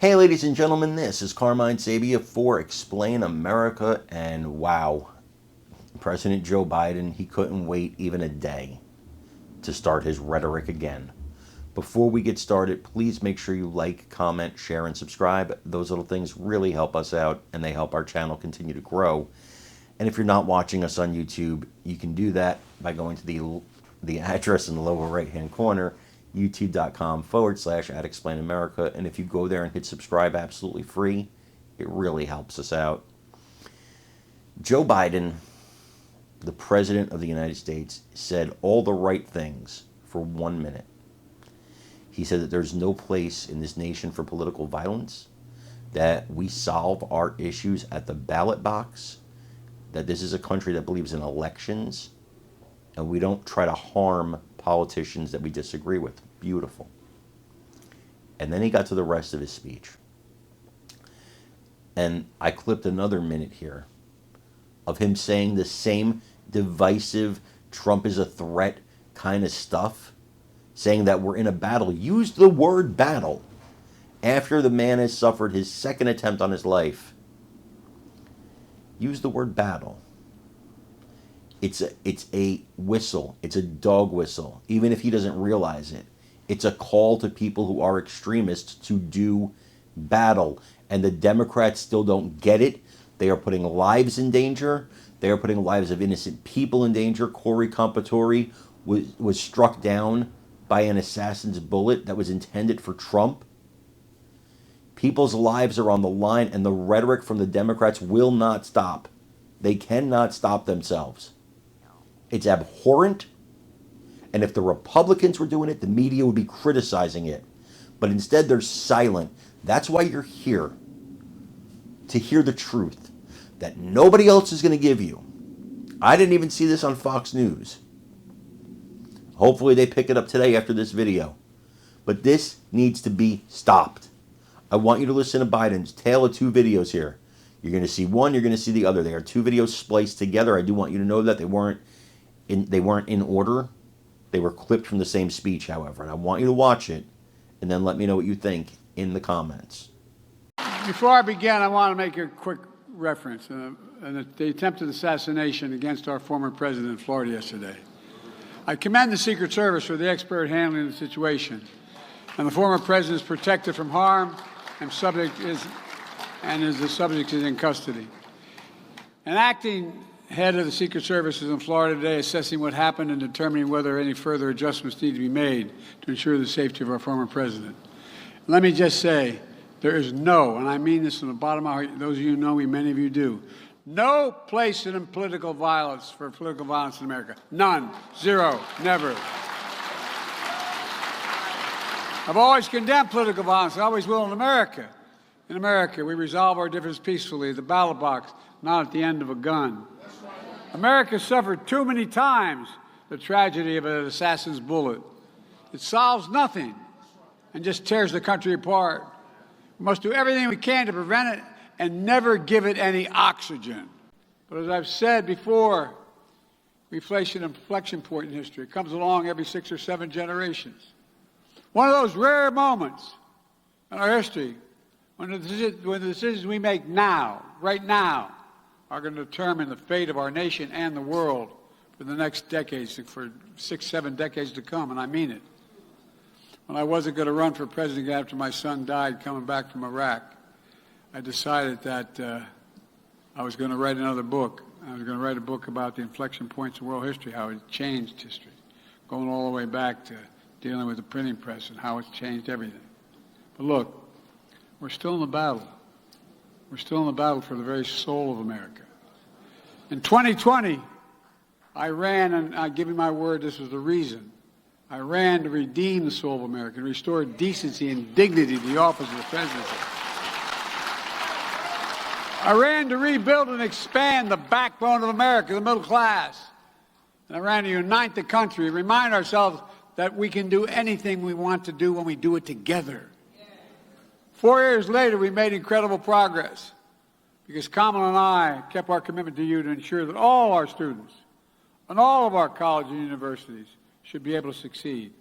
Hey, ladies and gentlemen, this is Carmine Sabia for Explain America, and wow, President Joe Biden, he couldn't wait even a day to start his rhetoric again. Before we get started, please make sure you like, comment, share, and subscribe. Those little things really help us out, and they help our channel continue to grow. And if you're not watching us on YouTube, you can do that by going to the address in the lower right-hand corner, youtube.com/@explainamerica. And if you go there and hit subscribe absolutely free, it really helps us out. Joe Biden, the President of the United States, said all the right things for 1 minute. He said that there's no place in this nation for political violence, that we solve our issues at the ballot box, that this is a country that believes in elections, and we don't try to harm politicians that we disagree with. Beautiful. And then he got to the rest of his speech. And I clipped another minute here of him saying the same divisive, Trump is a threat kind of stuff, saying that we're in a battle. Used the word battle after the man has suffered his second attempt on his life. Use the word battle. It's a whistle. It's a dog whistle, even if he doesn't realize it. It's a call to people who are extremists to do battle. And the Democrats still don't get it. They are putting lives in danger. They are putting lives of innocent people in danger. Corey Compatore was struck down by an assassin's bullet that was intended for Trump. People's lives are on the line, and the rhetoric from the Democrats will not stop. They cannot stop themselves. It's abhorrent, and if the Republicans were doing it, the media would be criticizing it. But instead, they're silent. That's why you're here, to hear the truth that nobody else is going to give you. I didn't even see this on Fox News. Hopefully they pick it up today after this video. But this needs to be stopped. I want you to listen to Biden's tale of two videos here. You're going to see one, you're going to see the other. They are two videos spliced together. I do want you to know that they weren't in order. They were clipped from the same speech, however. And I want you to watch it and then let me know what you think in the comments. Before I begin, I want to make a quick reference. The attempted assassination against our former president in Florida yesterday. I commend the Secret Service for the expert handling of the situation. And the former president is protected from harm, and the subject is in custody. An acting head of the Secret Service is in Florida today assessing what happened and determining whether any further adjustments need to be made to ensure the safety of our former president. Let me just say, there is no, and I mean this from the bottom of my heart, those of you who know me, many of you do, no place in political violence for political violence in America. None. Zero. Never. I've always condemned political violence. I always will in America. In America, we resolve our differences peacefully at the ballot box, not at the end of a gun. America suffered too many times the tragedy of an assassin's bullet. It solves nothing and just tears the country apart. We must do everything we can to prevent it and never give it any oxygen. But as I've said before, we face an inflection point in history. It comes along every 6 or 7 generations. One of those rare moments in our history when the decisions we make now, right now, are going to determine the fate of our nation and the world for the next decades, for 6, 7 decades to come, and I mean it. When I wasn't going to run for president after my son died coming back from Iraq, I decided that I was going to write another book. I was going to write a book about the inflection points in world history, how it changed history, going all the way back to dealing with the printing press and how it's changed everything. But look, we're still in the battle. We're still in the battle for the very soul of America. In 2020, I ran, and I give you my word, this was the reason. I ran to redeem the soul of America and restore decency and dignity to the office of the presidency. I ran to rebuild and expand the backbone of America, the middle class. And I ran to unite the country and remind ourselves that we can do anything we want to do when we do it together. 4 years later, we made incredible progress because Kamala and I kept our commitment to you to ensure that all our students and all of our colleges and universities should be able to succeed.